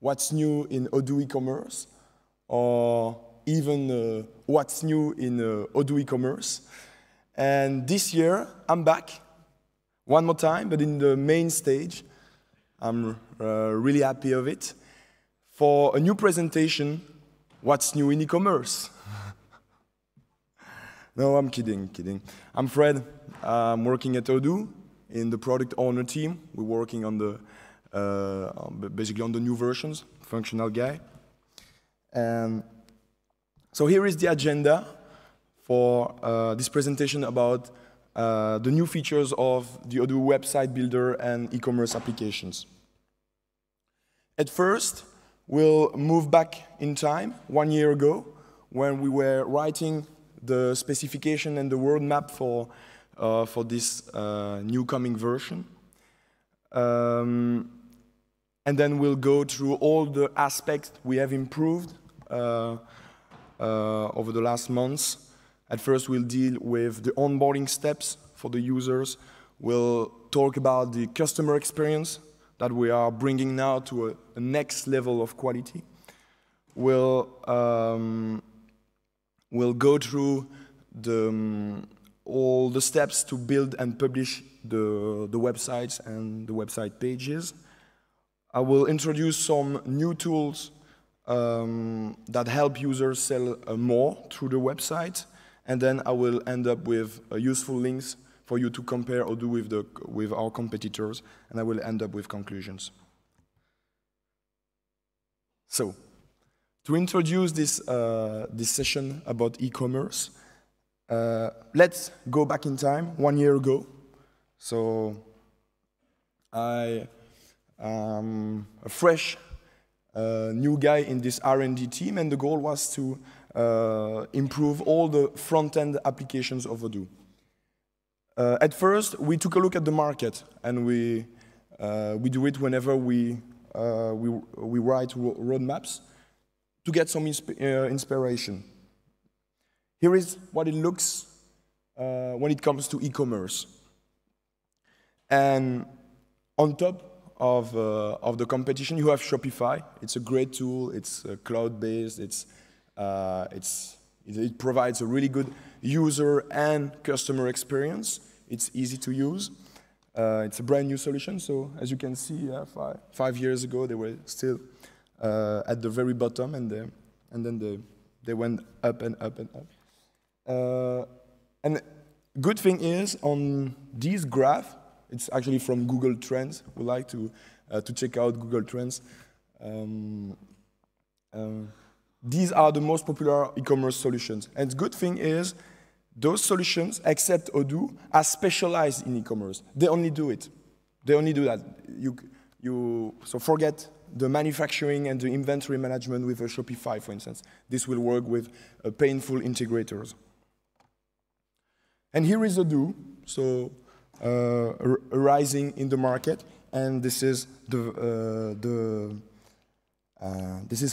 what's new in Odoo eCommerce, or even what's new in Odoo eCommerce. And this year, I'm back one more time, but in the main stage. I'm really happy of it, for a new presentation, what's new in eCommerce. No, I'm kidding. I'm Fred. I'm working at Odoo in the product owner team. We're working on the basically on the new versions, functional guy. And so here is the agenda for this presentation about the new features of the Odoo website builder and eCommerce applications. At first, we'll move back in time, 1 year ago, when we were writing the specification and the roadmap for this new coming version. And then we'll go through all the aspects we have improved over the last months. At first, we'll deal with the onboarding steps for the users. We'll talk about the customer experience that we are bringing now to a next level of quality. We'll go through all the steps to build and publish the websites and the website pages. I will introduce some new tools that help users sell more through the website, and then I will end up with useful links for you to compare Odoo with our competitors, and I will end up with conclusions. So, to introduce this session about e-commerce, let's go back in time, 1 year ago. So, I am a fresh new guy in this R&D team, and the goal was to improve all the front-end applications of Odoo. At first, we took a look at the market, and we do it whenever we write roadmaps to get some inspiration. Here is what it looks when it comes to e-commerce. And on top of the competition, you have Shopify. It's a great tool. It's cloud-based. It provides a really good user and customer experience. It's easy to use. It's a brand new solution. So as you can see, 5 years ago, they were still at the very bottom, and then they went up and up and up. And good thing is, on this graph, it's actually from Google Trends. We like to check out Google Trends. These are the most popular e-commerce solutions. And the good thing is, those solutions, except Odoo, are specialized in e-commerce. They only do it. They only do that. So forget the manufacturing and the inventory management with a Shopify, for instance. This will work with painful integrators. And here is Odoo, so rising in the market, and this is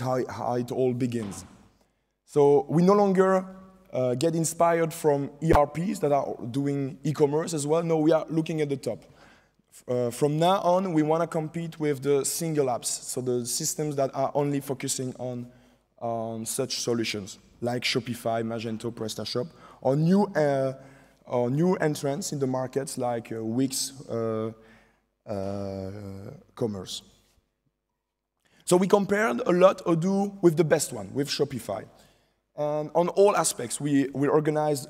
how it all begins. So we no longer get inspired from ERPs that are doing e-commerce as well. No, we are looking at the top. From now on, we want to compete with the single apps, so the systems that are only focusing on such solutions, like Shopify, Magento, PrestaShop, or new entrants in the markets like Wix Commerce. So we compared a lot Odoo with the best one, with Shopify. And on all aspects, we organized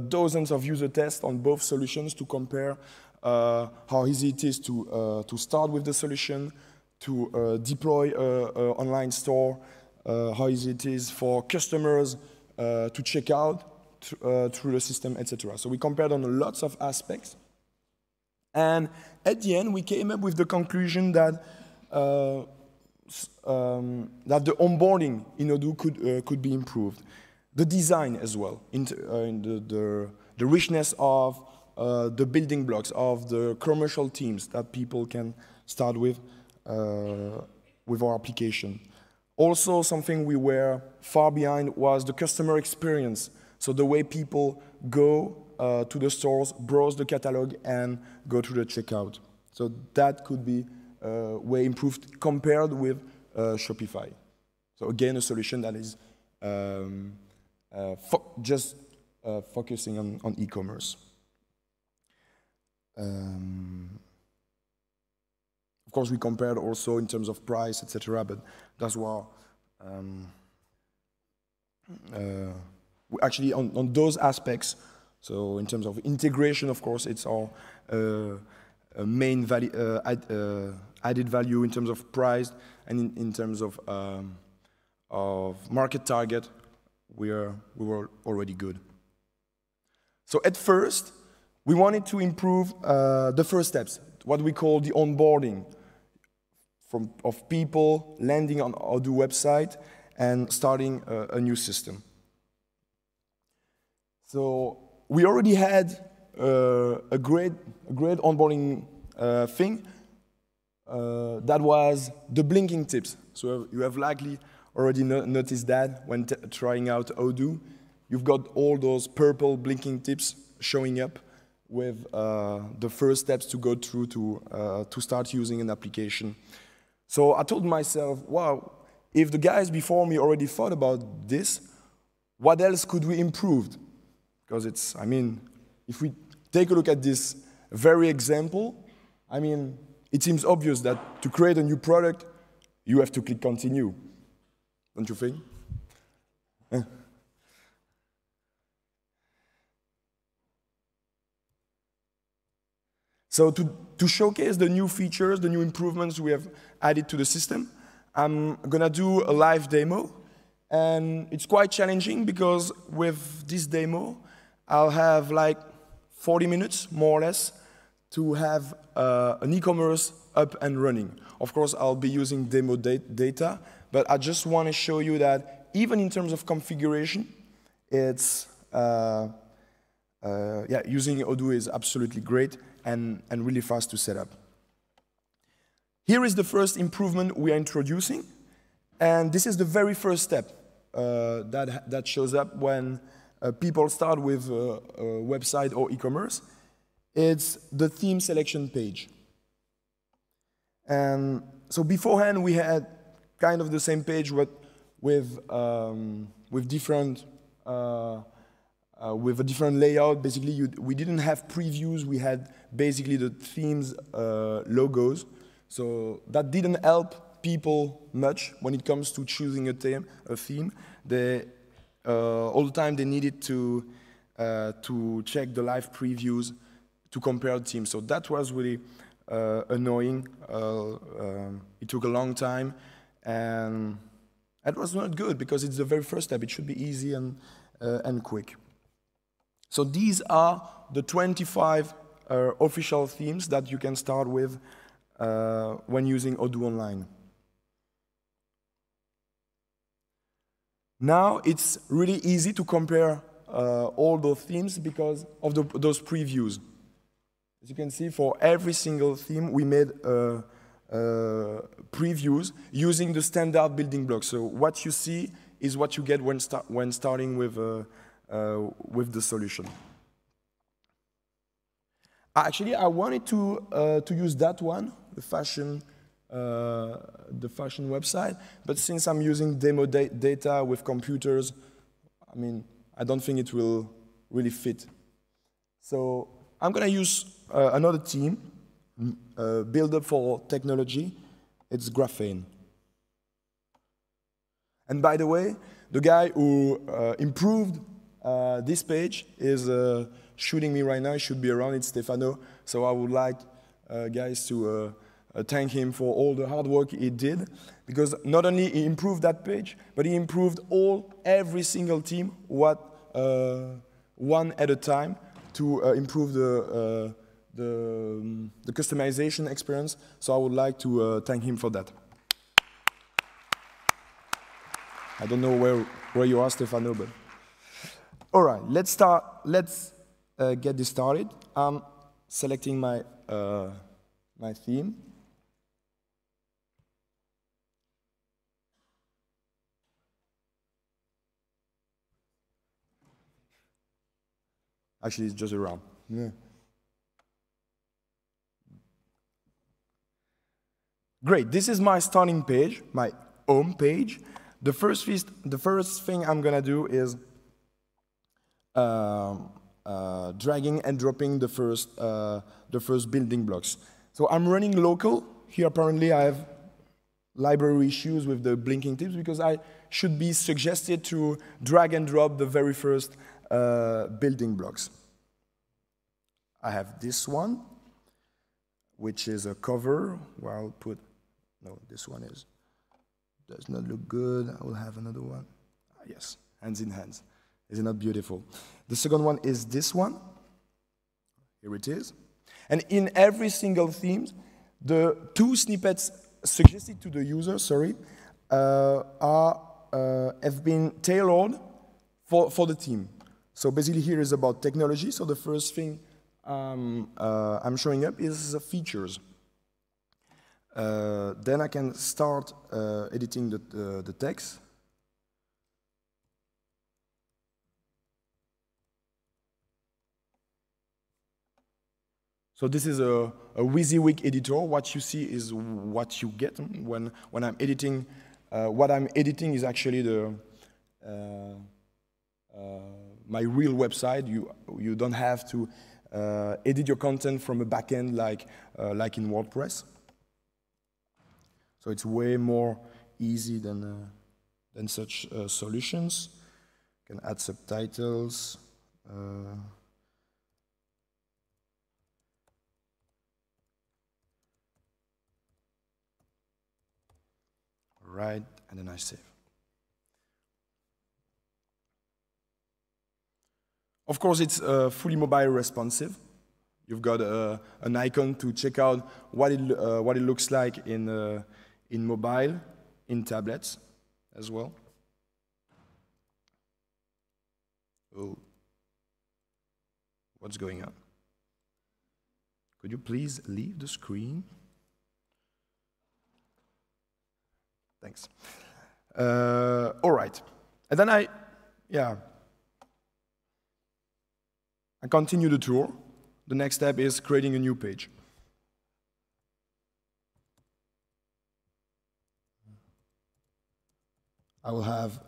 dozens of user tests on both solutions to compare how easy it is to start with the solution, to deploy an online store, how easy it is for customers to check out through the system, etc. So we compared on lots of aspects. And at the end, we came up with the conclusion that that the onboarding in Odoo could be improved. The design as well, in the richness of the building blocks of the commercial teams that people can start with our application. Also, something we were far behind was the customer experience. So the way people go to the stores, browse the catalog, and go to the checkout. So that could be way improved compared with Shopify. So again, a solution that is just focusing on e-commerce. Of course, we compared also in terms of price, etc. But that's why actually on those aspects. So in terms of integration, of course, it's our main value, added value in terms of price and in terms of market target. We were already good. So at first, we wanted to improve the first steps, what we call the onboarding of people landing on Odoo website and starting a new system. So we already had a great onboarding thing that was the blinking tips. So you have likely already noticed that when trying out Odoo. You've got all those purple blinking tips showing up with the first steps to go through to start using an application. So I told myself, wow, if the guys before me already thought about this, what else could we improve? Because it's, I mean, if we take a look at this very example, I mean, it seems obvious that to create a new product, you have to click continue. Don't you think? So to showcase the new features, the new improvements we have added to the system, I'm going to do a live demo. And it's quite challenging because with this demo, I'll have like 40 minutes, more or less, to have an e-commerce up and running. Of course, I'll be using demo data, but I just want to show you that even in terms of configuration, it's using Odoo is absolutely great and really fast to set up. Here is the first improvement we are introducing, and this is the very first step that shows up when people start with a website or e-commerce. It's the theme selection page. And so beforehand, we had kind of the same page with different with a different layout. Basically, we didn't have previews. We had basically the themes logos. So that didn't help people much when it comes to choosing a theme. They all the time they needed to check the live previews to compare teams. So that was really annoying. It took a long time, and that was not good because it's the very first step. It should be easy and quick. So these are the 25 official themes that you can start with when using Odoo Online. Now it's really easy to compare all those themes because of those previews. As you can see, for every single theme, we made previews using the standard building blocks. So what you see is what you get when starting with the solution. Actually, I wanted to use that one, the fashion website, but since I'm using demo data with computers, I mean, I don't think it will really fit. So I'm going to use another team, build up for technology. It's Graphane. And by the way, the guy who improved this page is shooting me right now. He should be around. It's Stefano. So I would like, guys, to thank him for all the hard work he did, because not only he improved that page, but he improved every single team one at a time to improve the customization experience. So I would like to thank him for that. I don't know where you are, Stefano, but all right, let's start. Let's get this started. I'm selecting my my theme. Actually, it's just around. Yeah. Great. This is my starting page, my home page. The first thing I'm gonna do is dragging and dropping the first building blocks. So I'm running local. Here apparently I have library issues with the blinking tips because I should be suggested to drag and drop the very first building blocks. I have this one, which is a cover where I'll put, no, this one does not look good. I will have another one. Ah, yes, hands in hands. Is it not beautiful? The second one is this one. Here it is. And in every single theme, the two snippets suggested to the user, have been tailored for the team. So basically here is about technology. So the first thing I'm showing up is features. Then I can start editing the text. So this is a WYSIWYG editor. What you see is what you get when I'm editing. What I'm editing is actually my real website. You don't have to edit your content from a backend like in WordPress. So it's way more easy than such solutions. You can add subtitles. Right, and then I save. Of course, it's fully mobile responsive. You've got an icon to check out what it looks like in mobile, in tablets as well. Oh, what's going on? Could you please leave the screen? Thanks. All right, and then I continue the tour. The next step is creating a new page. I will have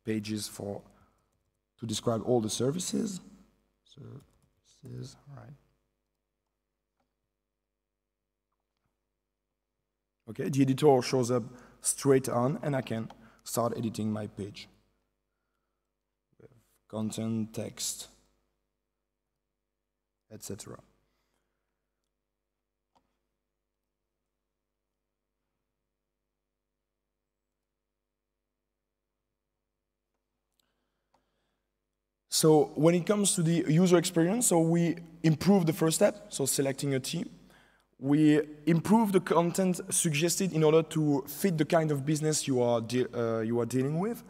pages to describe all the services. Services, all right. Okay, the editor shows up straight on, and I can start editing my page. Content, text, etc. So when it comes to the user experience, so we improve the first step, so selecting a theme. We improve the content suggested in order to fit the kind of business you are dealing with.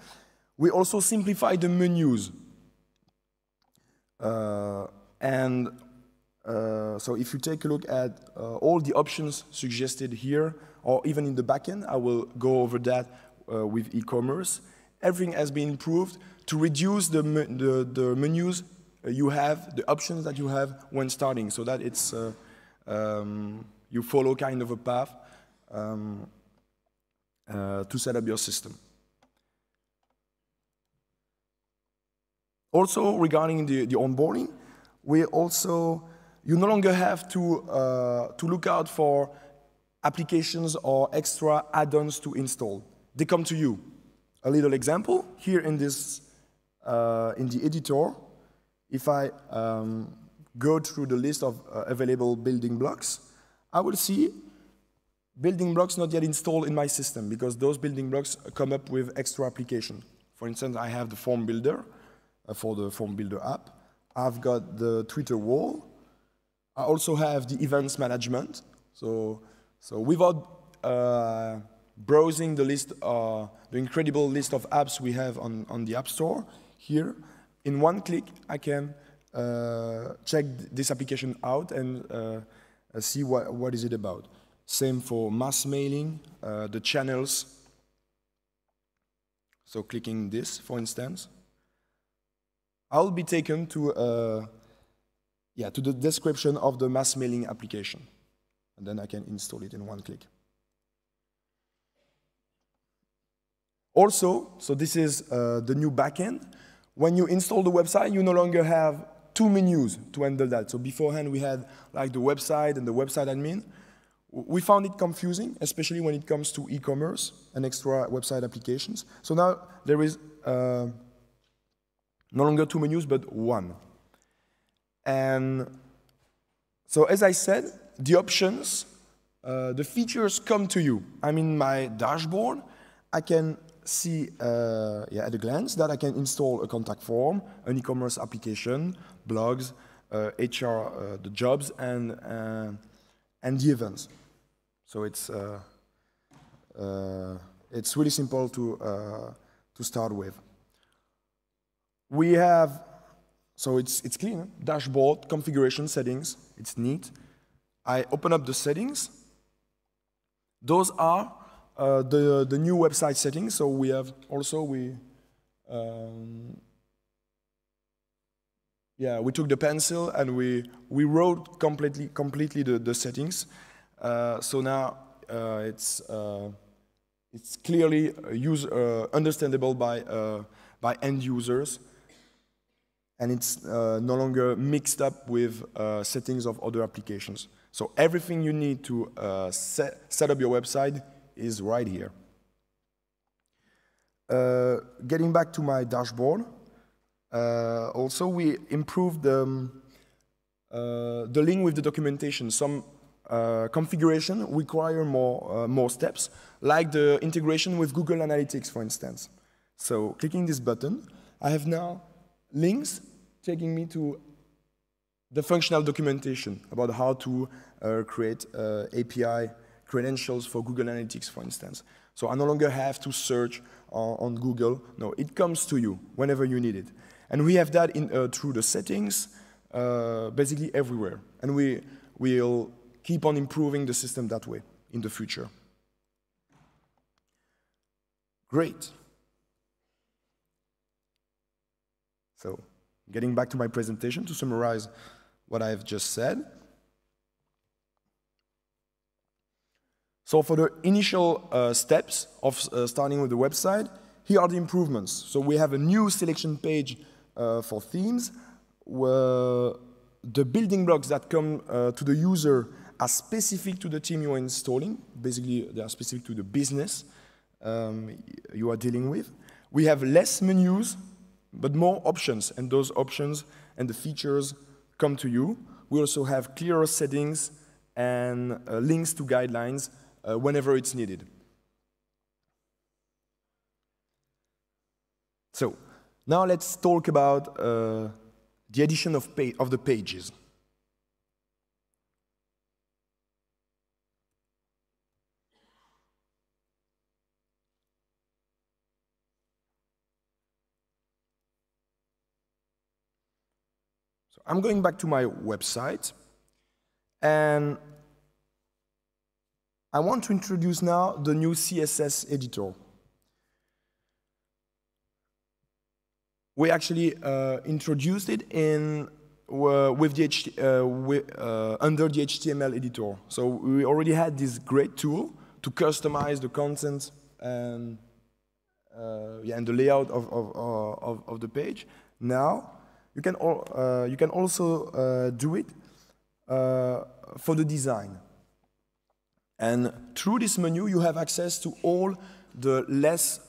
We also simplify the menus. So if you take a look at all the options suggested here, or even in the backend, I will go over that with e-commerce. Everything has been improved to reduce the menus you have, the options that you have when starting, so that it's you follow kind of a path to set up your system. Also, regarding the onboarding, you no longer have to look out for applications or extra add-ons to install. They come to you. A little example here in this in the editor. If I go through the list of available building blocks, I will see building blocks not yet installed in my system because those building blocks come up with extra application. For instance, I have the form builder for the form builder app. I've got the Twitter wall. I also have the events management. So without browsing the list, the incredible list of apps we have on the App Store here, in one click I can check this application out and see what is it about. Same for mass mailing, the channels. So clicking this, for instance, I'll be taken to the description of the mass mailing application, and then I can install it in one click. Also, so this is the new backend. When you install the website, you no longer have two menus to handle that. So beforehand, we had like the website and the website admin. We found it confusing, especially when it comes to e-commerce and extra website applications. So now there is no longer two menus, but one. And so as I said, the options, the features come to you. I'm in my dashboard. I can see at a glance that I can install a contact form, an e-commerce application, blogs, HR, the jobs, and the events. So it's really simple to start with. We have, so it's clean, dashboard, configuration, settings, it's neat. I open up the settings. Those are the new website settings. So we have also, we took the pencil and we wrote completely the settings. So now it's clearly understandable by end users, and it's no longer mixed up with settings of other applications. So everything you need to set up your website is right here. Getting back to my dashboard, also we improved the link with the documentation. Some configuration require more steps, like the integration with Google Analytics, for instance. So clicking this button, I have now links taking me to the functional documentation about how to create API credentials for Google Analytics, for instance. So I no longer have to search on Google. No, it comes to you whenever you need it. And we have that through the settings, basically everywhere. And we'll keep on improving the system that way in the future. Great. So getting back to my presentation to summarize what I've just said. So for the initial steps of starting with the website, here are the improvements. So we have a new selection page for themes, where the building blocks that come to the user are specific to the theme you are installing. Basically, they are specific to the business you are dealing with. We have less menus, but more options, and those options and the features come to you. We also have clearer settings and links to guidelines whenever it's needed. So now let's talk about the addition of the pages. So I'm going back to my website, and I want to introduce now the new CSS editor. We actually introduced it under the HTML editor. So we already had this great tool to customize the content and the layout of the page. Now you can also do it for the design. And through this menu, you have access to all the less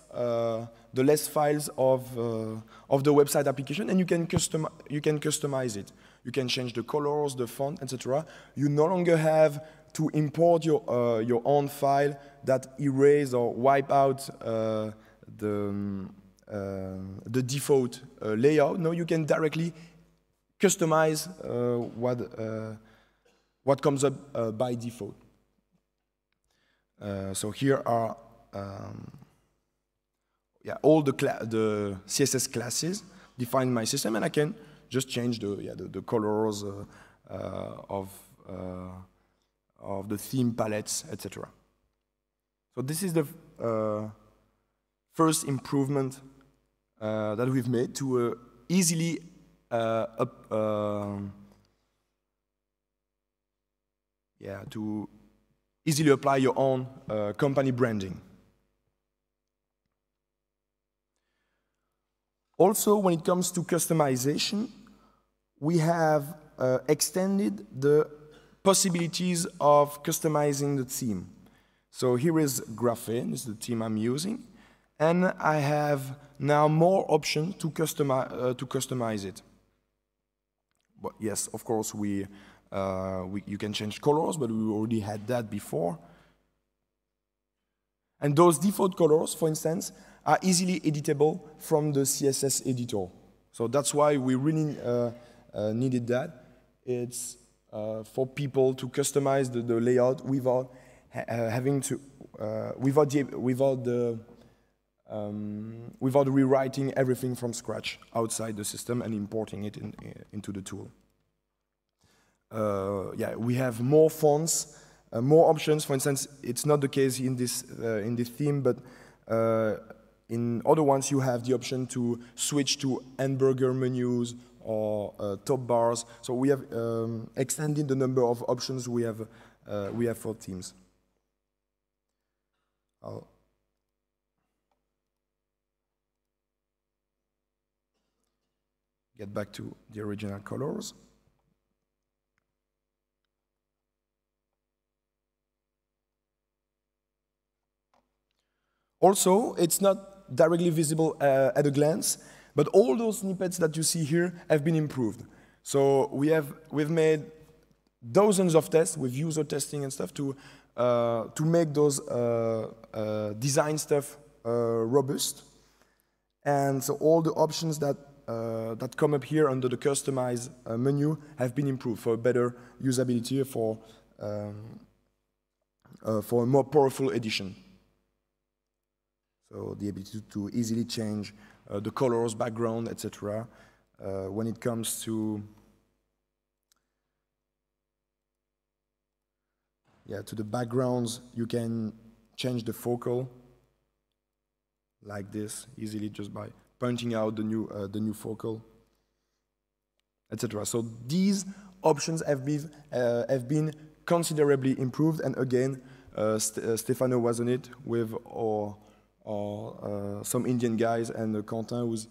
files of the website application, and you can customize it. You can change the colors, the font, etc. You no longer have to import your own file that erase or wipe out the default layout. No, you can directly customize what comes up by default. So here are all the CSS classes defined in my system, and I can just change the colors of the theme palettes, etc. So this is the first improvement that we've made to easily apply your own company branding. Also, when it comes to customization, we have extended the possibilities of customizing the theme. So here is Graphene, this is the theme I'm using, and I have now more options to customize it. But yes, of course, you can change colors, but we already had that before. And those default colors, for instance, are easily editable from the CSS editor. So that's why we really needed that. It's for people to customize the layout without having to, without rewriting everything from scratch outside the system and importing it into the tool. Yeah, we have more fonts, more options. For instance, it's not the case in this theme, but in other ones you have the option to switch to hamburger menus or top bars. So we have extended the number of options we have for themes. I'll get back to the original colors. Also, it's not directly visible at a glance, but all those snippets that you see here have been improved. So we've made dozens of tests with user testing and stuff to make those design stuff robust. And so all the options that come up here under the customize menu have been improved for better usability, for a more powerful edition. So the ability to easily change the colors, background, etc. When it comes to the backgrounds, you can change the focal like this easily just by pointing out the new focal, etc. So these options have been considerably improved, and again, Stefano was on it with some Indian guys, and Quentin, who's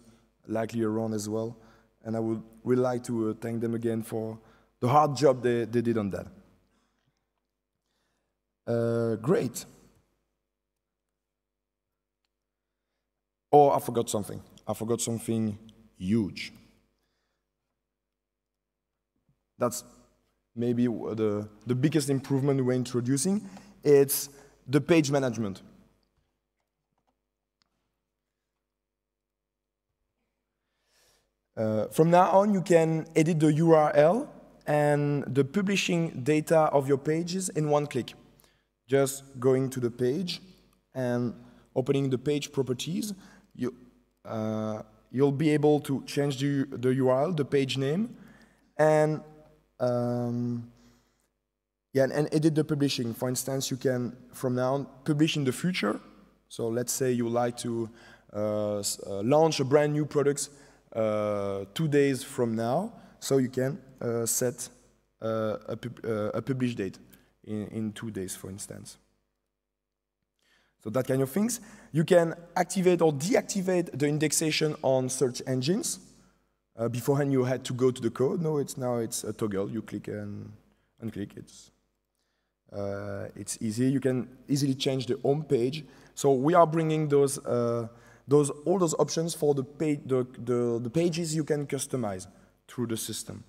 likely around as well. And I would really like to thank them again for the hard job they did on that. Great. Oh, I forgot something. I forgot something huge. That's maybe the biggest improvement we're introducing. It's the page management. From now on, you can edit the URL and the publishing data of your pages in one click. Just going to the page and opening the page properties, you'll be able to change the URL, the page name, and edit the publishing. For instance, you can, from now on, publish in the future. So let's say you like to launch a brand new product 2 days from now, so you can set a publish date in 2 days, for instance. So that kind of things. You can activate or deactivate the indexation on search engines. Beforehand, you had to go to the code. No, now it's a toggle. You click and unclick. It's easy. You can easily change the home page. So we are bringing all those options for the pages you can customize through the system.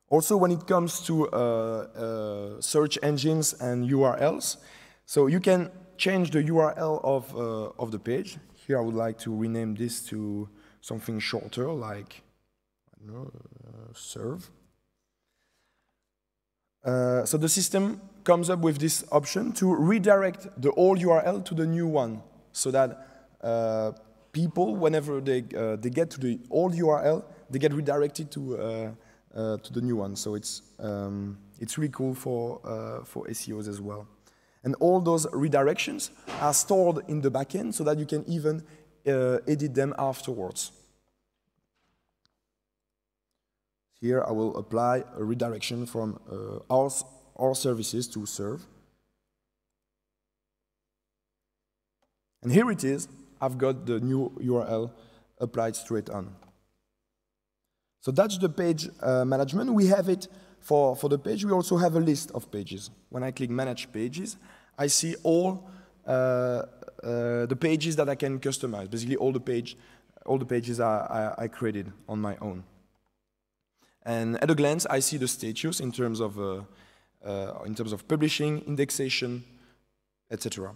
Also, when it comes to search engines and URLs, so you can change the URL of the page. Here, I would like to rename this to something shorter, like I don't know, serve. So the system comes up with this option to redirect the old URL to the new one, so that people, whenever they get to the old URL, they get redirected to the new one. So it's really cool for SEOs as well. And all those redirections are stored in the backend, so that you can even edit them afterwards. Here I will apply a redirection from our services to serve. And here it is. I've got the new URL applied straight on. So that's the page management. We have it for the page. We also have a list of pages. When I click Manage Pages, I see all the pages that I can customize. Basically, all the pages I created on my own. And at a glance, I see the status in terms of publishing, indexation, etc.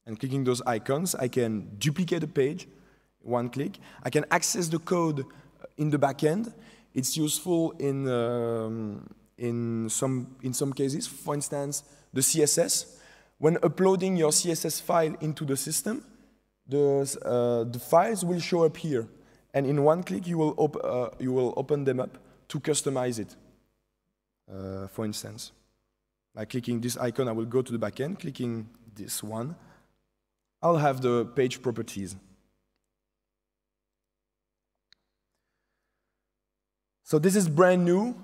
And clicking those icons, I can duplicate a page, one click. I can access the code in the backend. It's useful in some cases. For instance, the CSS. When uploading your CSS file into the system, the files will show up here, and in one click you will open them up to customize it. For instance, by clicking this icon, I will go to the backend. Clicking this one, I'll have the page properties. So this is brand new.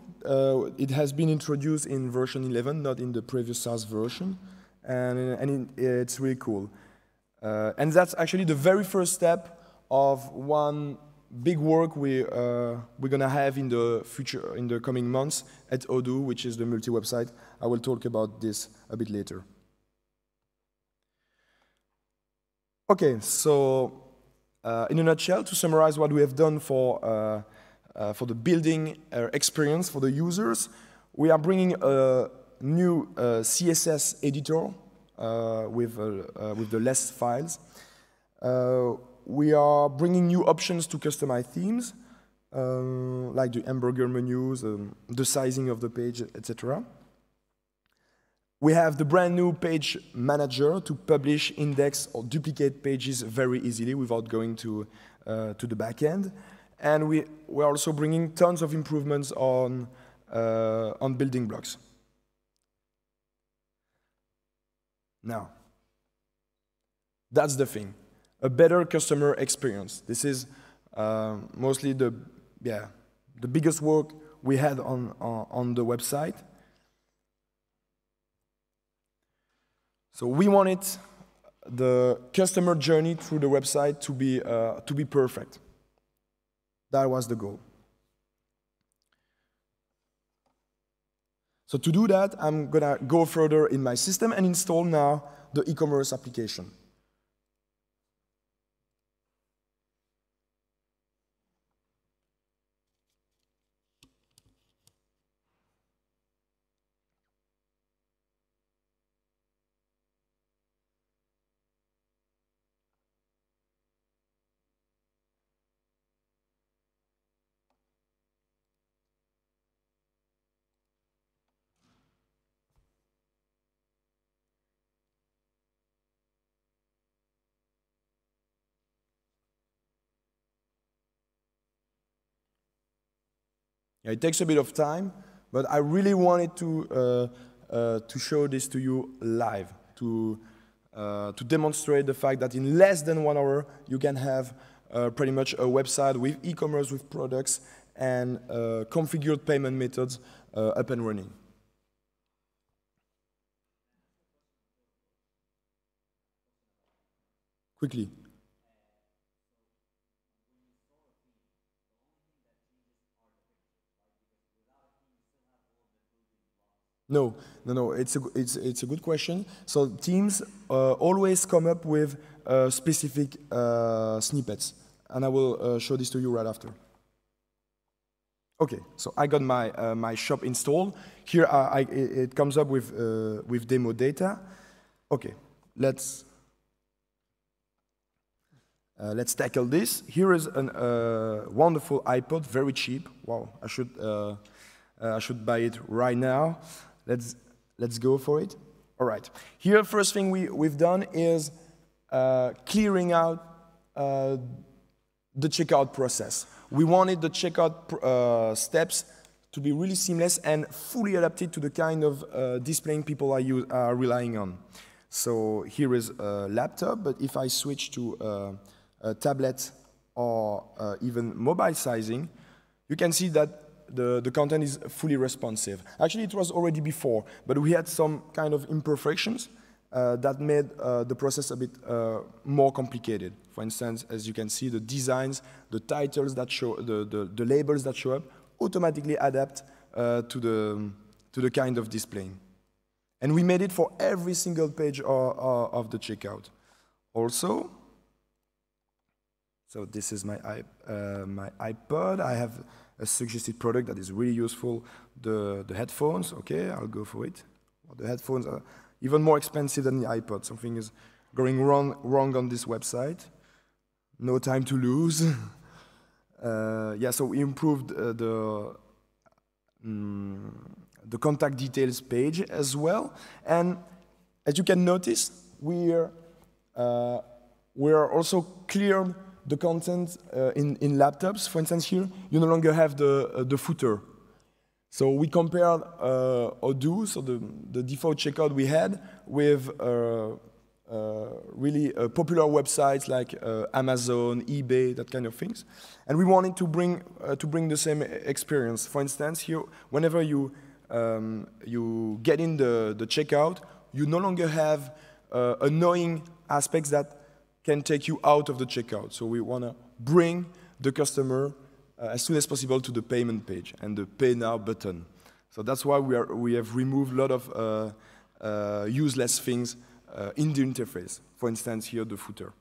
It has been introduced in version 11, not in the previous SaaS version, and it's really cool. And that's actually the very first step of one big work we're gonna have in the future, in the coming months at Odoo, which is the multi-website. I will talk about this a bit later. Okay, so in a nutshell, to summarize what we have done for the building experience for the users, we are bringing a new CSS editor with the less files. We are bringing new options to customize themes, like the hamburger menus, the sizing of the page, etc. We have the brand new page manager to publish, index, or duplicate pages very easily without going to the back end. And we're also bringing tons of improvements on building blocks. Now, that's the thing. A better customer experience. This is mostly the biggest work we had on the website. So we wanted the customer journey through the website to be perfect. That was the goal. So to do that, I'm gonna go further in my system and install now the eCommerce application. It takes a bit of time, but I really wanted to show this to you live, to demonstrate the fact that in less than 1 hour, you can have pretty much a website with e-commerce, with products, and configured payment methods up and running. Quickly. No. It's a good question. So teams always come up with specific snippets, and I will show this to you right after. Okay, so I got my shop installed. Here it comes up with demo data. Okay, let's tackle this. Here is a wonderful iPod, very cheap. Wow, I should buy it right now. Let's go for it. All right. Here, first thing we've done is clearing out the checkout process. We wanted the checkout steps to be really seamless and fully adapted to the kind of displaying people are relying on. So here is a laptop, but if I switch to a tablet or even mobile sizing, you can see that the content is fully responsive. Actually, it was already before, but we had some kind of imperfections, that made the process a bit more complicated. For instance, as you can see, the designs, the titles that show, the labels that show up automatically adapt to the kind of display. And we made it for every single page of the checkout. Also, so this is my iPod. I have a suggested product that is really useful, the headphones. Okay, I'll go for it. The headphones are even more expensive than the iPod. Something is going wrong on this website. No time to lose. Yeah, so we improved the contact details page as well. And as you can notice, we are also cleared the content in laptops. For instance, here, you no longer have the footer. So we compared Odoo, so the default checkout we had, with really popular websites like Amazon, eBay, that kind of things. And we wanted to bring the same experience. For instance, here, whenever you get in the checkout, you no longer have annoying aspects that can take you out of the checkout. So we want to bring the customer as soon as possible to the payment page and the Pay Now button. So that's why we have removed a lot of useless things in the interface. For instance, here the footer.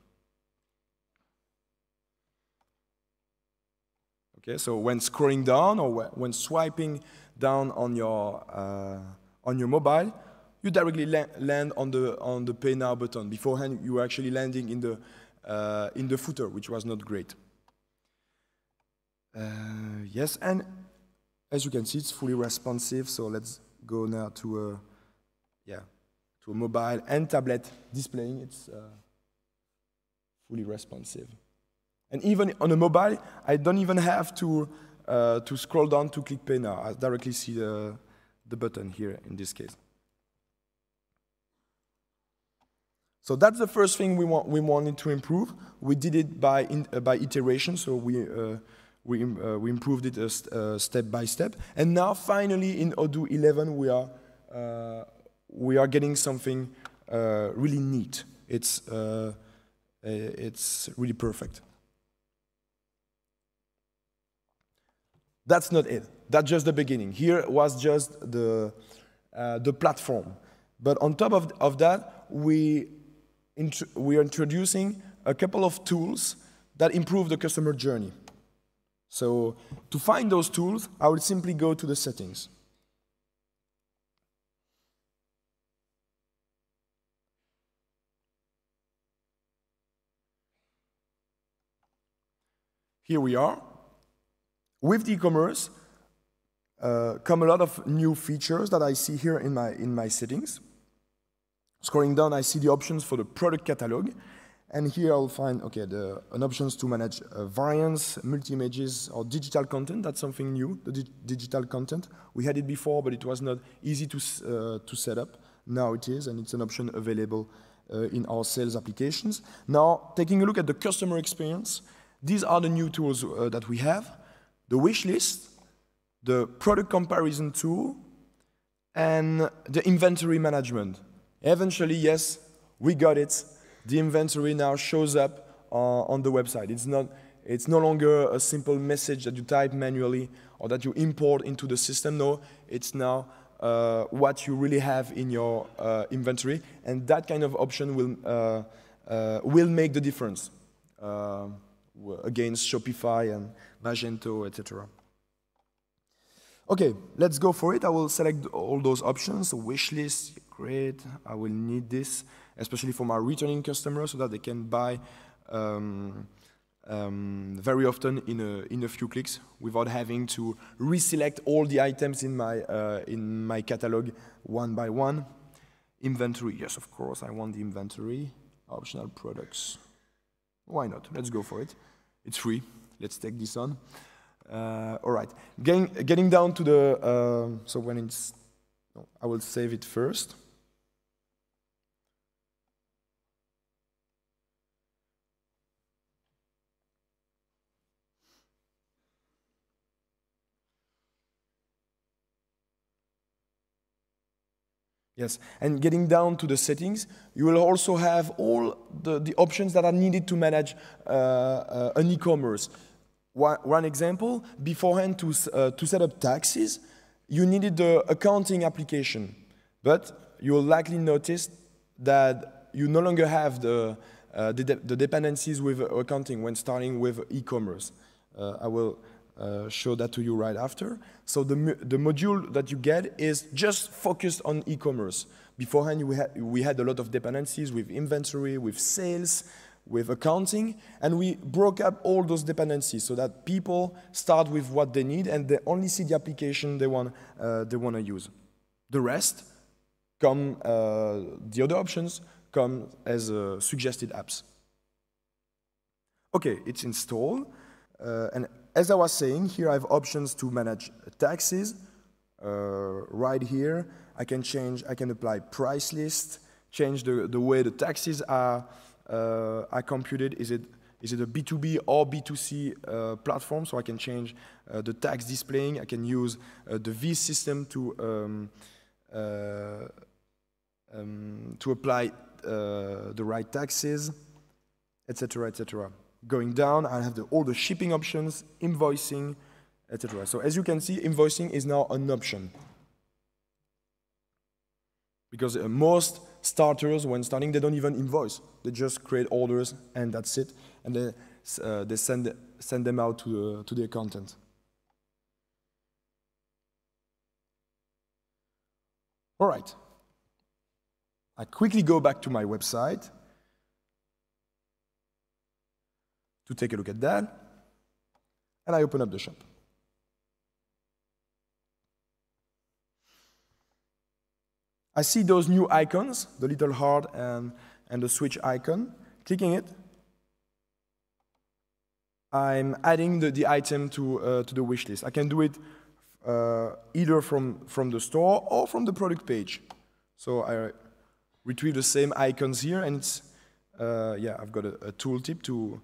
Okay, so when scrolling down or when swiping down on your mobile, you directly land on the Pay Now button. Beforehand, you were actually landing in the footer, which was not great. Yes, and as you can see, it's fully responsive. So let's go now to a mobile and tablet displaying. It's fully responsive. And even on a mobile, I don't even have to scroll down to click Pay Now. I directly see the button here in this case. So that's the first thing we wanted to improve. We did it by iteration. So we improved it step by step. And now finally in Odoo 11 we are getting something really neat. It's really perfect. That's not it. That's just the beginning. Here was just the platform. But on top of that, we are introducing a couple of tools that improve the customer journey. So to find those tools, I will simply go to the settings. Here we are. With the eCommerce come a lot of new features that I see here in my settings. Scrolling down, I see the options for the product catalog. And here I'll find, okay, an options to manage variants, multi-images, or digital content. That's something new, the digital content. We had it before, but it was not easy to set up. Now it is, and it's an option available in our sales applications. Now, taking a look at the customer experience, these are the new tools that we have. The wish list, the product comparison tool, and the inventory management. Eventually, yes, we got it. The inventory now shows up on the website. It's no longer a simple message that you type manually or that you import into the system. No, it's now what you really have in your inventory, and that kind of option will make the difference against Shopify and Magento, etc. Okay, let's go for it. I will select all those options. Wish list, great. I will need this, especially for my returning customers, so that they can buy very often in a few clicks without having to reselect all the items in my catalog one by one. Inventory, yes, of course, I want the inventory. Optional products. Why not? Let's go for it. It's free. Let's take this on. All right. Getting down to the so when it's, no, I will save it first. Yes, and getting down to the settings, you will also have all the options that are needed to manage an e-commerce. One example, beforehand to set up taxes, you needed the accounting application, but you will likely notice that you no longer have the dependencies with accounting when starting with e-commerce. I will show that to you right after. So the module that you get is just focused on e-commerce. Beforehand, we had a lot of dependencies with inventory, with sales, with accounting, and we broke up all those dependencies so that people start with what they need and they only see the application they want to use. The rest come, the other options come as suggested apps. Okay, it's installed, and as I was saying, here I have options to manage taxes. Right here, I can apply price list, change the way the taxes are computed. Is it a B2B or B2C platform? So I can change the tax displaying. I can use the V system to apply the right taxes, etc., etc. Going down, I have all the shipping options, invoicing, etc. So as you can see, invoicing is now an option. Because most starters, when starting, they don't even invoice. They just create orders and that's it. And they send them out to the accountant. All right. I quickly go back to my website to take a look at that, and I open up the shop. I see those new icons, the little heart and the switch icon. Clicking it, I'm adding the item to the wish list. I can do it either from the store or from the product page. So I retrieve the same icons here, and it's yeah, I've got a tooltip to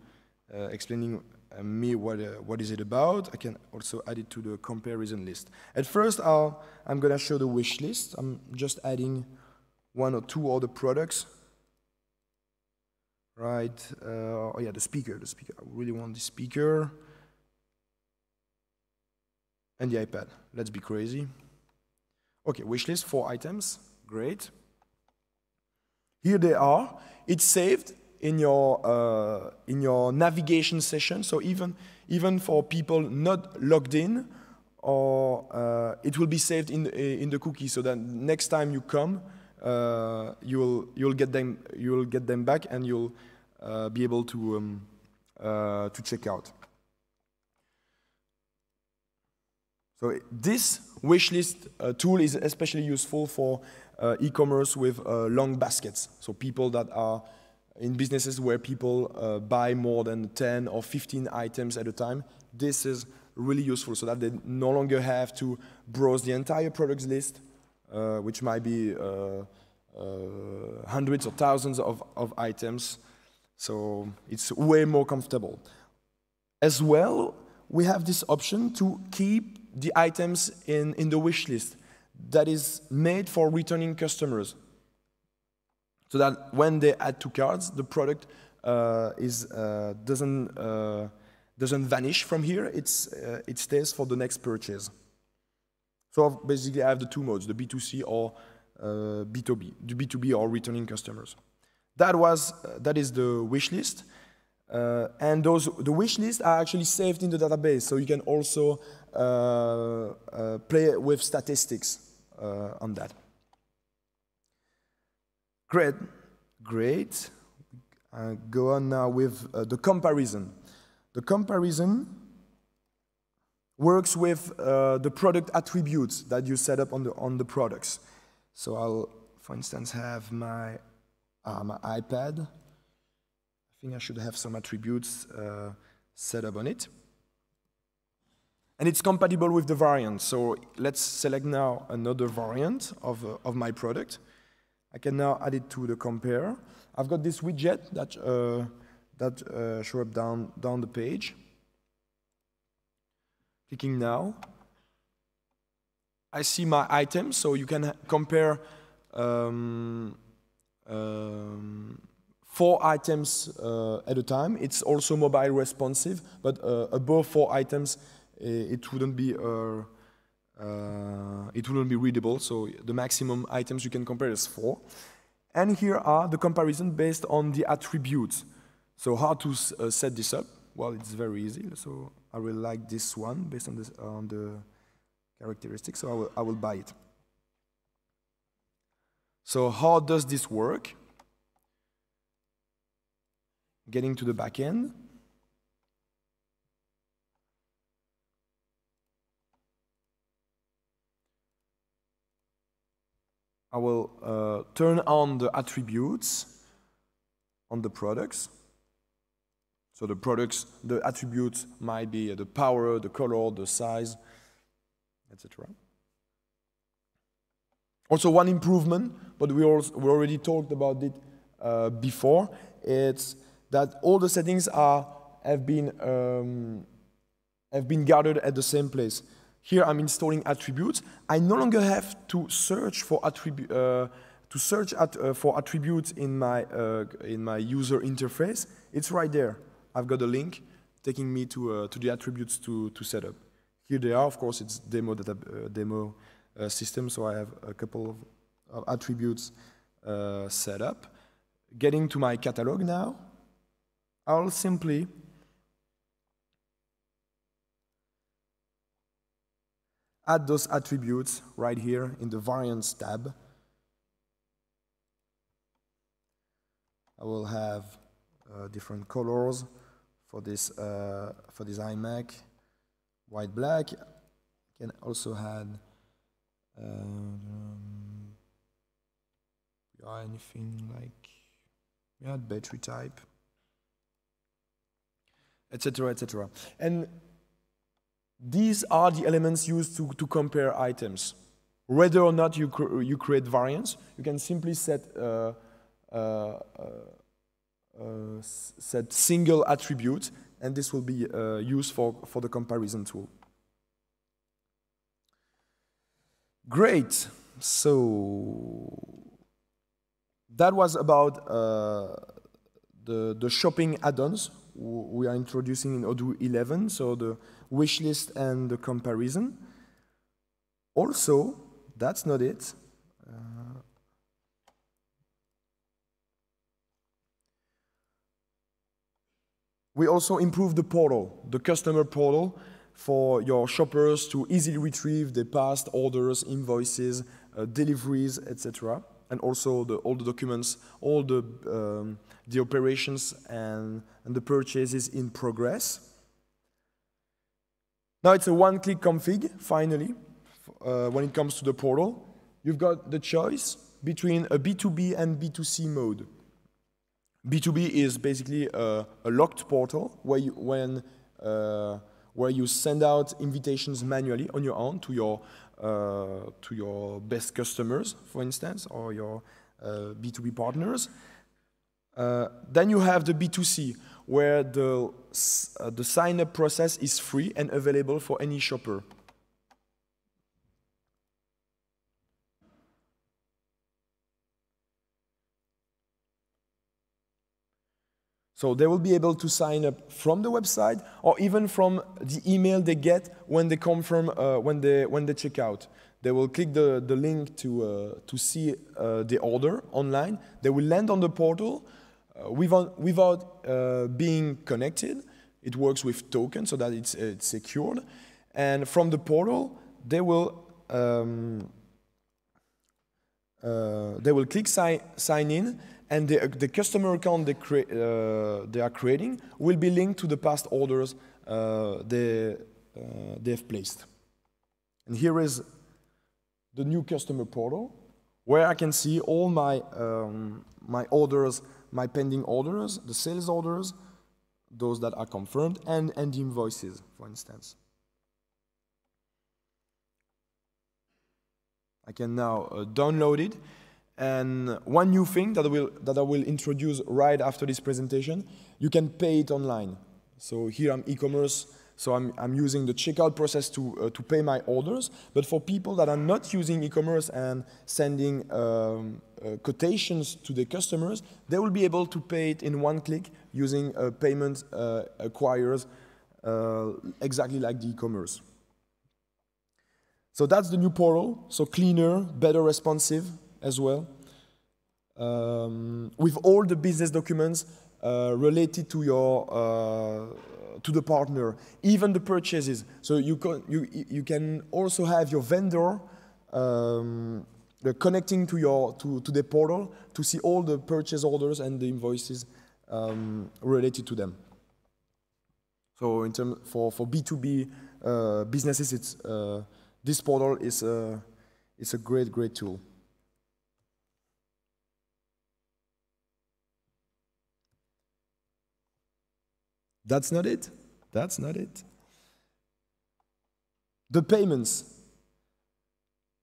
explaining me what is it about. I can also add it to the comparison list. At first, I'm going to show the wish list. I'm just adding one or two other products. Right, oh yeah, the speaker. I really want the speaker. And the iPad. Let's be crazy. Okay, wish list, 4 items. Great. Here they are. It's saved in your navigation session. So even for people not logged in, or it will be saved in the cookie. So that next time you come, you'll get them back, and you'll be able to check out. So this wishlist tool is especially useful for e-commerce with long baskets. So people that are in businesses where people buy more than 10 or 15 items at a time. This is really useful so that they no longer have to browse the entire products list, which might be hundreds or thousands of items. So it's way more comfortable. As well, we have this option to keep the items in the wish list that is made for returning customers. So that when they add to carts, the product doesn't vanish from here. It stays for the next purchase. So basically, I have the 2 modes: the B2C or B2B, the B2B or returning customers. That is the wish list, and the wish lists are actually saved in the database. So you can also play with statistics on that. Great. Go on now with the comparison. The comparison works with the product attributes that you set up on the products. So I'll, for instance, have my iPad. I think I should have some attributes set up on it. And it's compatible with the variant. So let's select now another variant of my product. I can now add it to the compare. I've got this widget that show up down the page. Clicking now. I see my items, so you can compare 4 items at a time. It's also mobile responsive, but above 4 items, it wouldn't be readable. So the maximum items you can compare is 4. And here are the comparison based on the attributes. So how to set this up? Well, it's very easy. So I really like this one based on the characteristics. So I will buy it. So how does this work? Getting to the back end. I will turn on the attributes on the products. So the products, the attributes might be the power, the color, the size, etc. Also, one improvement, but we already talked about it before. It's that all the settings have been gathered at the same place. Here I'm installing attributes. I no longer have to search for attributes in my user interface. It's right there. I've got a link taking me to the attributes to set up. Here they are. Of course, it's demo system, so I have a couple of attributes set up. Getting to my catalog now, I'll simply add those attributes right here in the variants tab. I will have different colors for this iMac, white, black. I can also add anything like battery type, etc., etc. And these are the elements used to compare items. Whether or not you create variants, you can simply set single attribute, and this will be used for the comparison tool. Great. So that was about the shopping add-ons we are introducing in Odoo 11, so the wish list and the comparison. Also, that's not it. We also improved the portal, the customer portal, for your shoppers to easily retrieve their past orders, invoices, deliveries, etc. And also all the documents, all the operations and the purchases in progress. Now it's a one-click config, finally, when it comes to the portal. You've got the choice between a B2B and B2C mode. B2B is basically a locked portal where you send out invitations manually on your own to your best customers, for instance, or your B2B partners. Then you have the B2C, where the sign-up process is free and available for any shopper. So they will be able to sign up from the website or even from the email they get when they confirm, when they check out. They will click the link to see the order online. They will land on the portal without being connected. It works with tokens so that it's secured. And from the portal, they will click sign in, and the customer account they are creating will be linked to the past orders they have placed. And here is the new customer portal, where I can see all my my orders, my pending orders, the sales orders, those that are confirmed, and the invoices, for instance. I can now download it. And one new thing that I will introduce right after this presentation, you can pay it online. So here I'm eCommerce So I'm using the checkout process to pay my orders. But for people that are not using e-commerce and sending quotations to the customers, they will be able to pay it in one click using payment acquirers exactly like the e-commerce. So that's the new portal. So cleaner, better responsive as well. With all the business documents related to your to the partner, even the purchases. So you can also have your vendor connecting to the portal to see all the purchase orders and the invoices related to them. So in terms for B2B businesses, it's this portal is a great tool. That's not it. That's not it. The payments.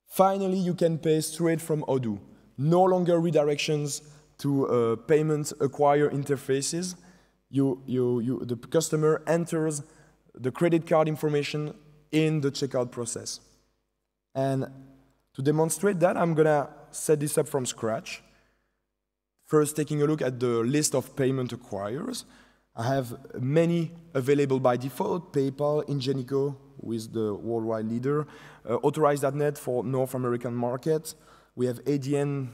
Finally, you can pay straight from Odoo. No longer redirections to payment acquire interfaces. The customer enters the credit card information in the checkout process. And to demonstrate that, I'm gonna set this up from scratch. First, taking a look at the list of payment acquirers. I have many available by default: PayPal, Ingenico, who is the worldwide leader, Authorize.net for North American market. We have ADN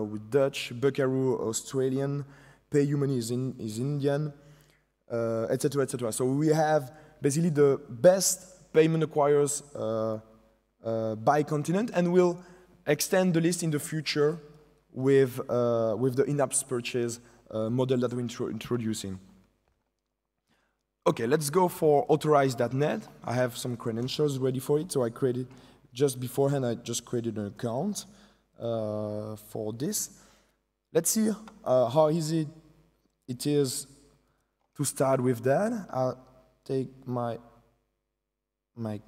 with Dutch, Buckaroo Australian, PayUmoney is Indian, etc., etc. So we have basically the best payment acquirers by continent, and we'll extend the list in the future with the in-app purchase model that we're introducing. Okay, let's go for Authorize.net. I have some credentials ready for it, so I created, just beforehand, I just created an account for this. Let's see how easy it is to start with that. I'll take my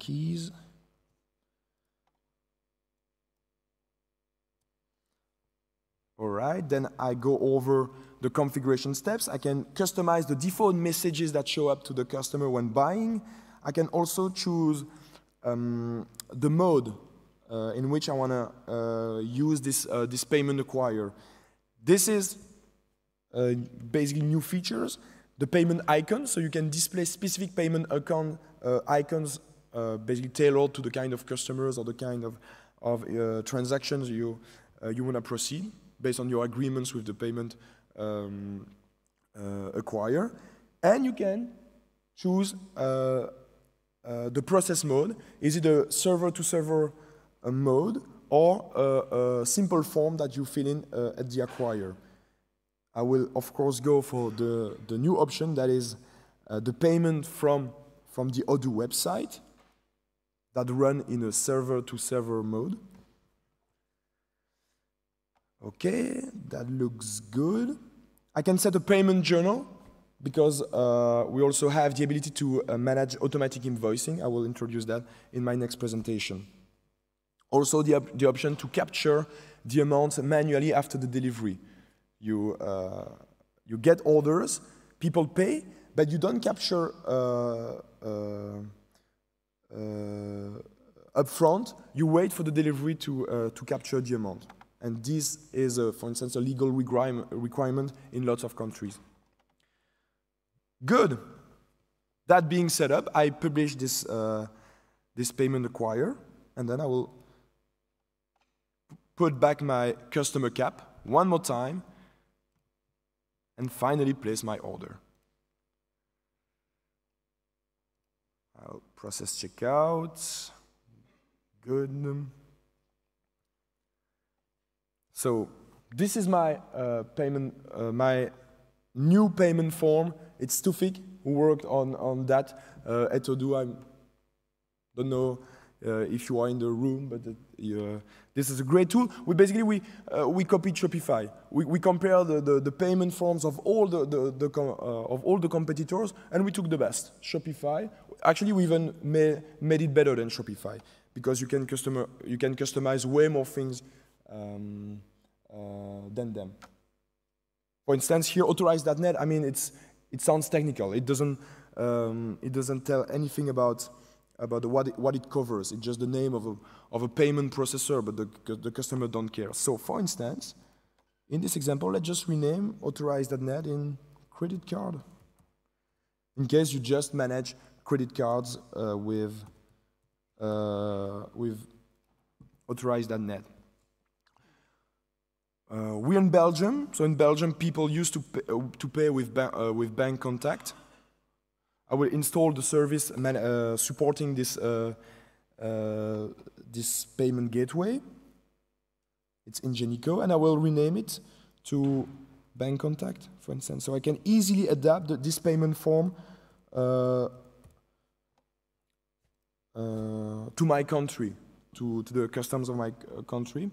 keys. All right, then I go over the configuration steps. I can customize the default messages that show up to the customer when buying. I can also choose the mode in which I want to use this payment acquire. This is basically new features. The payment icon, so you can display specific payment account icons basically tailored to the kind of customers or the kind of transactions you want to proceed based on your agreements with the payment acquire. And you can choose the process mode. Is it a server-to-server mode or a simple form that you fill in at the acquire? I will, of course, go for the new option that is the payment from the Odoo website that run in a server-to-server mode. Okay, that looks good. I can set a payment journal because we also have the ability to manage automatic invoicing. I will introduce that in my next presentation. Also, the option to capture the amount manually after the delivery. You get orders, people pay, but you don't capture upfront. You wait for the delivery to capture the amount. And this is, for instance, a legal requirement in lots of countries. Good. That being set up, I publish this payment acquire, and then I will put back my customer cap one more time, and finally place my order. I'll process checkout. Good. So this is my my new payment form. It's Tufik who worked on that at Odoo. I don't know if you are in the room, but this is a great tool. We copied Shopify. We compare the payment forms of all the competitors, and we took the best. Shopify. Actually, we even made it better than Shopify because you can customize way more things than them. For instance, here Authorize.net. I mean, it sounds technical. It doesn't it doesn't tell anything about what it covers. It's just the name of a payment processor, but the customer don't care. So for instance, in this example, let's just rename authorize.net in credit card, in case you just manage credit cards with authorize.net. We're in Belgium, so in Belgium people used to pay with bank contact. I will install the service supporting this this payment gateway. It's Ingenico, and I will rename it to bank contact, for instance, so I can easily adapt this payment form to my country, to the customs of my country,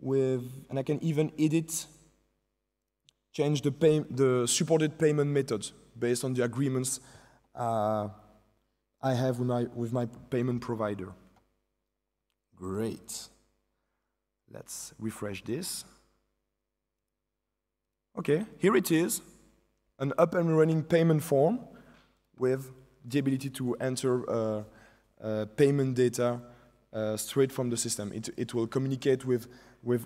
and I can even edit, change the supported payment methods based on the agreements I have with my payment provider. Great. Let's refresh this. Okay, here it is, an up and running payment form with the ability to enter payment data straight from the system. It will communicate with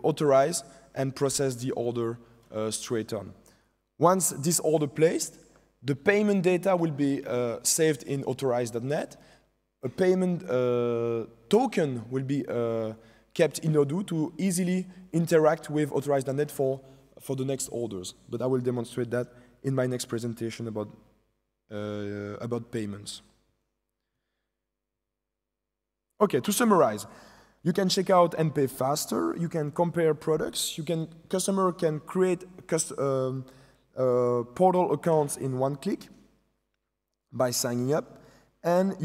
authorize and process the order straight on. Once this order placed, the payment data will be saved in authorize.net. A payment token will be kept in Odoo to easily interact with authorize.net for the next orders. But I will demonstrate that in my next presentation about payments. Okay, to summarize, you can check out and pay faster. You can compare products. Customer can create portal accounts in one click by signing up, and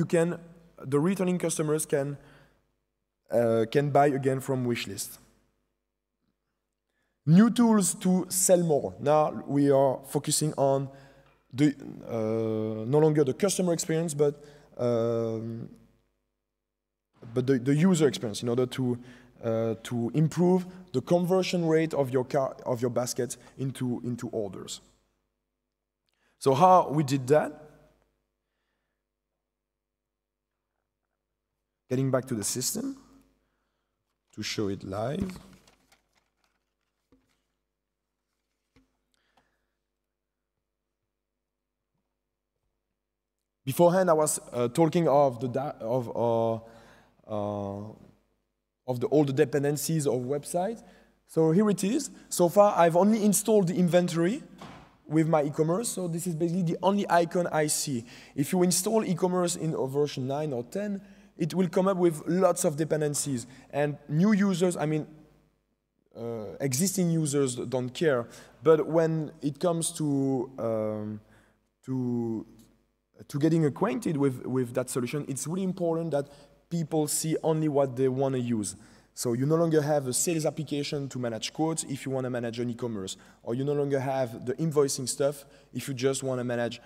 the returning customers can buy again from wishlist. New tools to sell more. Now we are focusing on no longer the customer experience, but the user experience, in order to improve the conversion rate of your basket into orders. So how we did that? Getting back to the system to show it live. Beforehand, I was talking of all the dependencies of website. So here it is. So far, I've only installed the inventory with my eCommerce. So this is basically the only icon I see. If you install eCommerce in version 9 or 10, it will come up with lots of dependencies. And new users, I mean, existing users don't care. But when it comes to getting acquainted with that solution, it's really important that people see only what they want to use. So you no longer have a sales application to manage quotes if you want to manage an e-commerce, or you no longer have the invoicing stuff if you just want to manage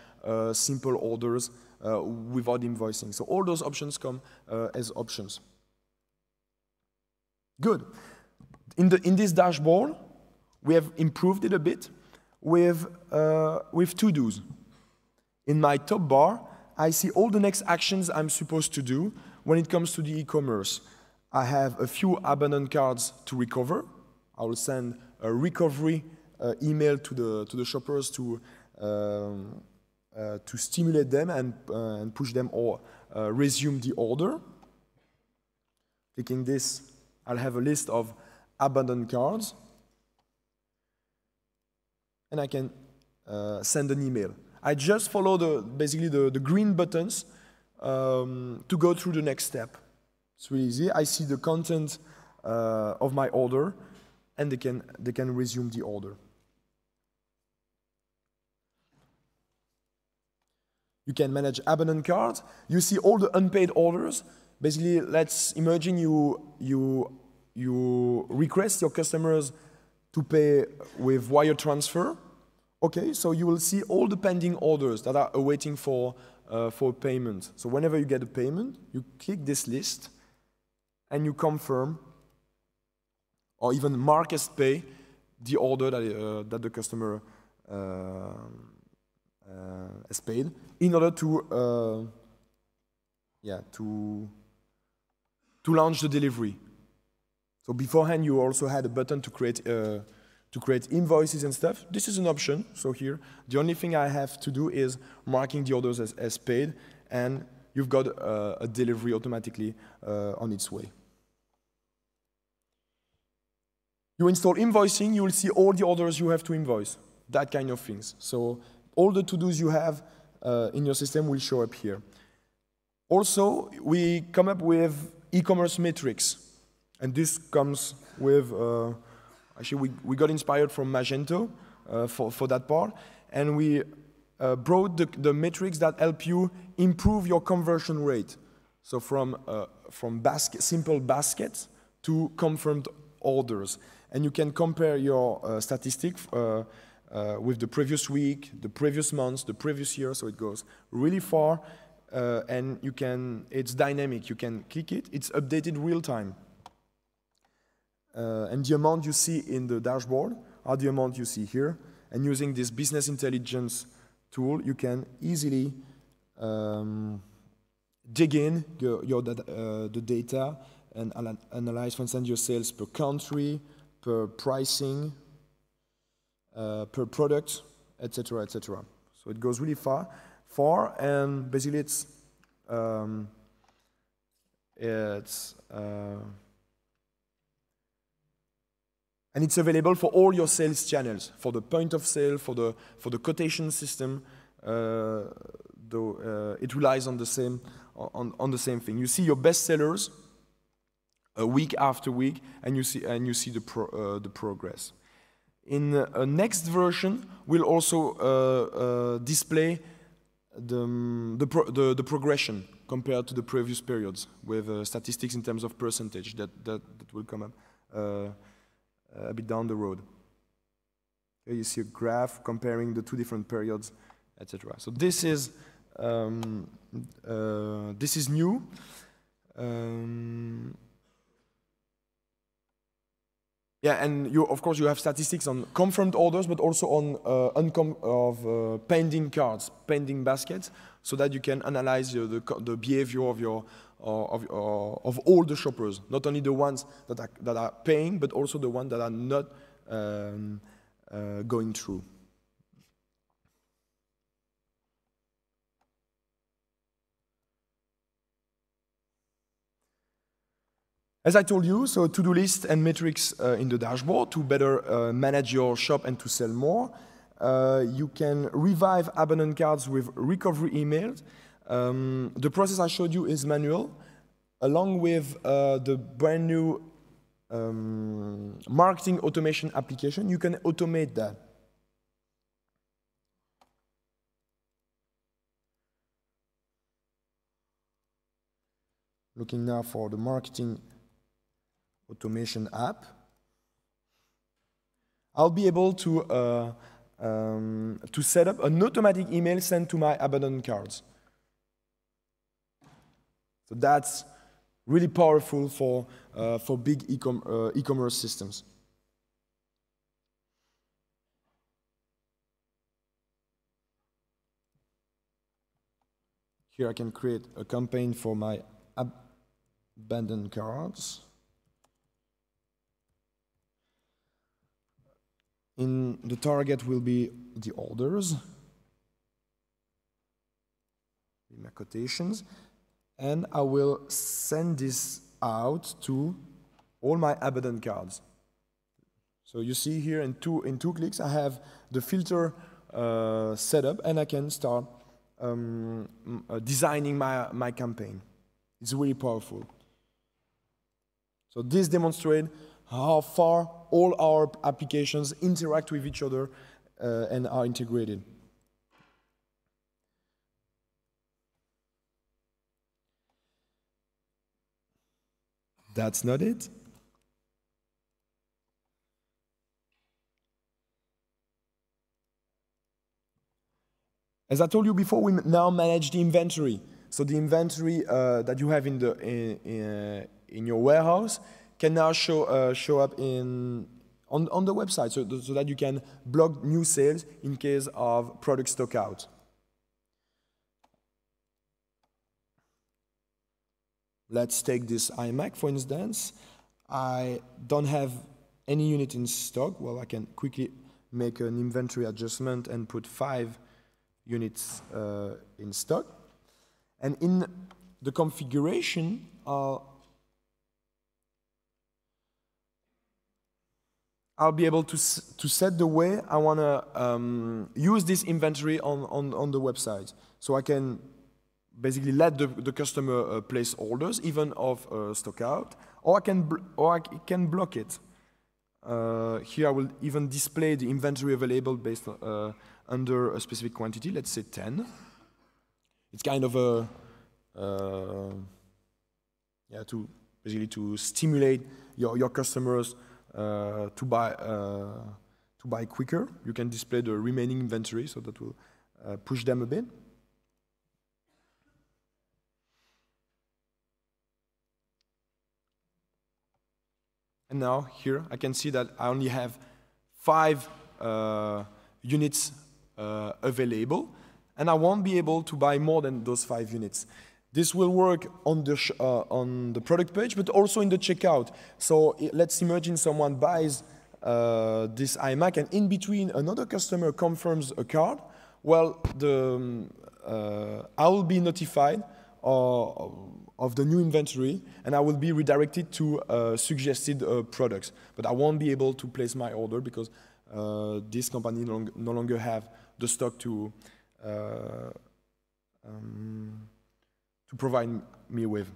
simple orders without invoicing. So all those options come as options. Good. In this dashboard, we have improved it a bit with to-dos. In my top bar, I see all the next actions I'm supposed to do when it comes to the e-commerce. I have a few abandoned cards to recover. I will send a recovery email to the shoppers to stimulate them and push them or resume the order. Clicking this, I'll have a list of abandoned cards, and I can send an email. I just follow basically the green buttons to go through the next step. It's really easy. I see the content of my order, and they can resume the order. You can manage abandoned cards. You see all the unpaid orders. Basically, let's imagine you request your customers to pay with wire transfer. Okay, so you will see all the pending orders that are awaiting for payment. So whenever you get a payment, you click this list and you confirm or even mark as pay the order that the customer as paid in order to launch the delivery. So beforehand, you also had a button to create invoices and stuff. This is an option. So here, the only thing I have to do is marking the orders as paid, and you've got a delivery automatically on its way. You install invoicing, you will see all the orders you have to invoice, that kind of things. So all the to-dos you have in your system will show up here. Also, we come up with e-commerce metrics. And this comes with, actually we got inspired from Magento for that part. And we brought the metrics that help you improve your conversion rate. So from simple baskets to confirmed orders. And you can compare your statistics with the previous week, the previous month, the previous year, so it goes really far. And it's dynamic, you can click it, it's updated real time. And the amount you see in the dashboard are the amount you see here. And using this business intelligence tool, you can easily dig in the data and analyze, for instance, your sales per country, per pricing, per product, etc., etc. So it goes really far, and basically it's and it's available for all your sales channels, for the point of sale, for the quotation system. Though it relies on the same thing. You see your best sellers week after week, and you see the progress. In a next version, we'll also display the progression compared to the previous periods with statistics in terms of percentage that will come up a bit down the road. Here you see a graph comparing the two different periods, etc. So this is new. Yeah, and of course you have statistics on confirmed orders, but also on pending cards, pending baskets, so that you can analyze the behavior of all the shoppers, not only the ones that are paying, but also the ones that are not going through. As I told you, so to-do list and metrics in the dashboard to better manage your shop and to sell more. You can revive abandoned cards with recovery emails. The process I showed you is manual, along with the brand new marketing automation application. You can automate that. Looking now for the marketing automation app. I'll be able to set up an automatic email sent to my abandoned cards. So that's really powerful for big e-commerce systems. Here I can create a campaign for my abandoned cards. In the target will be the orders, my quotations, and I will send this out to all my abandoned cards. So you see here in two clicks I have the filter set up, and I can start designing my campaign. It's really powerful. So this demonstrates how far all our applications interact with each other and are integrated. That's not it. As I told you before, we now manage the inventory. So the inventory that you have in your warehouse can now show up on the website, so that you can block new sales in case of product stock out. let's take this iMac, for instance. I don't have any unit in stock. Well, I can quickly make an inventory adjustment and put 5 units in stock. And in the configuration, I'll be able to set the way I want to use this inventory on the website. So I can basically let the customer place orders, even of stock out, or I can block it. Here I will even display the inventory available based under a specific quantity, let's say 10. It's kind of a basically to stimulate your customers to buy quicker. You can display the remaining inventory, so that will push them a bit. And now here I can see that I only have 5 units available, and I won't be able to buy more than those 5 units. This will work on the product page, but also in the checkout. So let's imagine someone buys this iMac, and in between another customer confirms a card. Well, I will be notified of the new inventory, and I will be redirected to suggested products. But I won't be able to place my order because this company no longer have the stock to provide me with.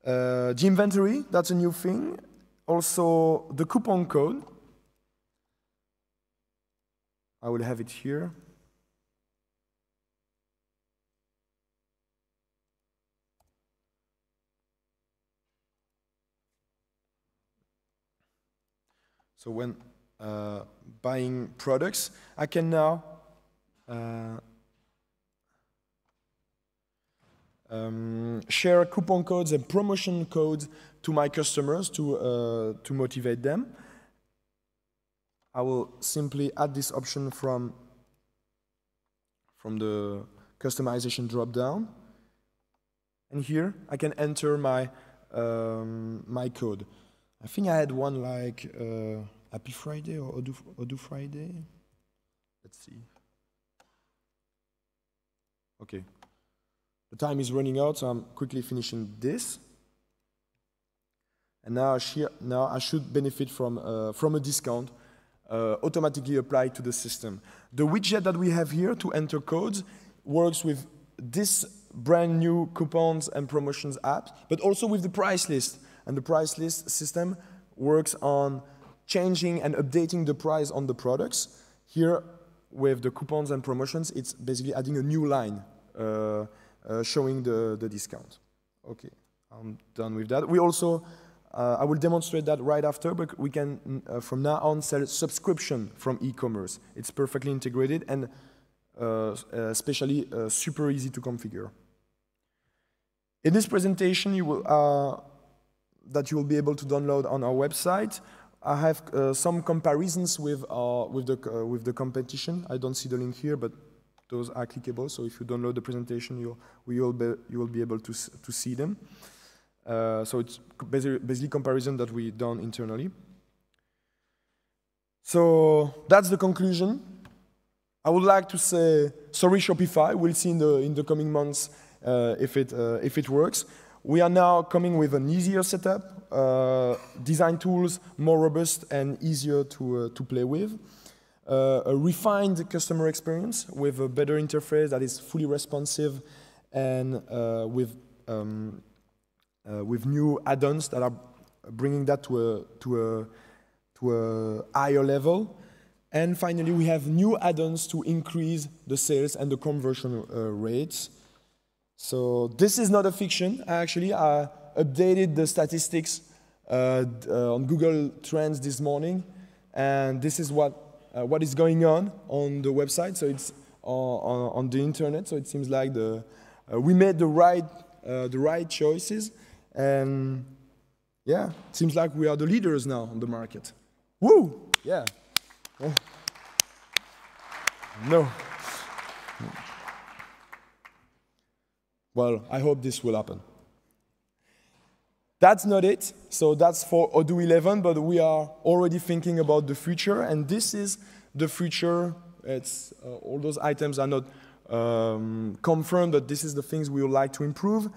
The inventory, that's a new thing. Also, the coupon code. I will have it here. So when buying products, I can now share coupon codes and promotion codes to my customers to motivate them. I will simply add this option from the customization drop-down, and here I can enter my my code. I think I had one like Happy Friday or Odoo Friday. Let's see. Okay. The time is running out, so I'm quickly finishing this. And now I should benefit from a discount automatically applied to the system. The widget that we have here to enter codes works with this brand new coupons and promotions app, but also with the price list. And the price list system works on changing and updating the price on the products. Here, with the coupons and promotions, it's basically adding a new line showing the discount. Okay, I'm done with that. We also, I will demonstrate that right after, but we can, from now on, sell subscription from e-commerce. It's perfectly integrated and especially super easy to configure. In this presentation, you will, that you will be able to download on our website, I have some comparisons with the competition. I don't see the link here, but those are clickable. So if you download the presentation, you will be able to see them. So it's basically comparison that we've done internally. So that's the conclusion. I would like to say sorry Shopify. We'll see in the coming months if it works. We are now coming with an easier setup, design tools more robust and easier to play with. A refined customer experience with a better interface that is fully responsive and with new add-ons that are bringing that to a higher level. And finally, we have new add-ons to increase the sales and the conversion rates. So this is not a fiction. I updated the statistics on Google Trends this morning, and this is what is going on the website. So it's on the internet. So it seems like we made the right choices, and yeah, it seems like we are the leaders now on the market. Woo! Yeah. No. Well, I hope this will happen. That's not it. So that's for Odoo 11, but we are already thinking about the future, and this is the future. It's, all those items are not confirmed, but this is the things we would like to improve.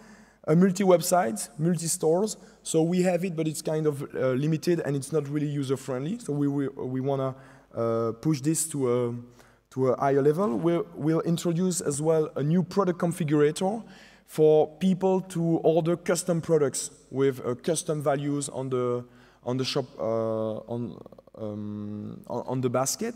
Multi-websites, multi-stores. So we have it, but it's kind of limited, and it's not really user-friendly. So we want to push this to a higher level. We'll introduce as well a new product configurator for people to order custom products with custom values on the shop on the basket,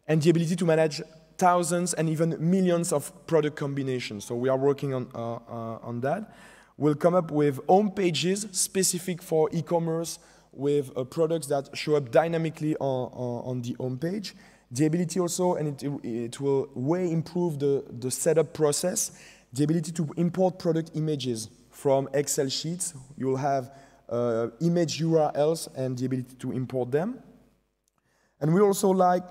and the ability to manage thousands and even millions of product combinations. So we are working on that. We'll come up with home pages specific for e-commerce with products that show up dynamically on the home page. The ability also, and it will way improve the setup process, the ability to import product images from Excel sheets. You'll have image URLs and the ability to import them. And we also like,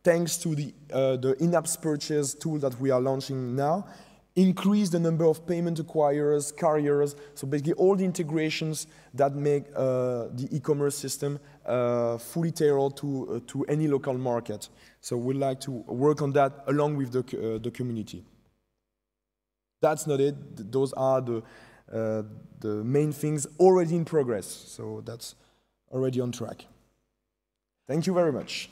thanks to the in-app purchase tool that we are launching now, increase the number of payment acquirers, carriers, so basically all the integrations that make the e-commerce system fully tailored to any local market. So we'd like to work on that along with the community. That's not it. Those are the main things already in progress. So that's already on track. Thank you very much.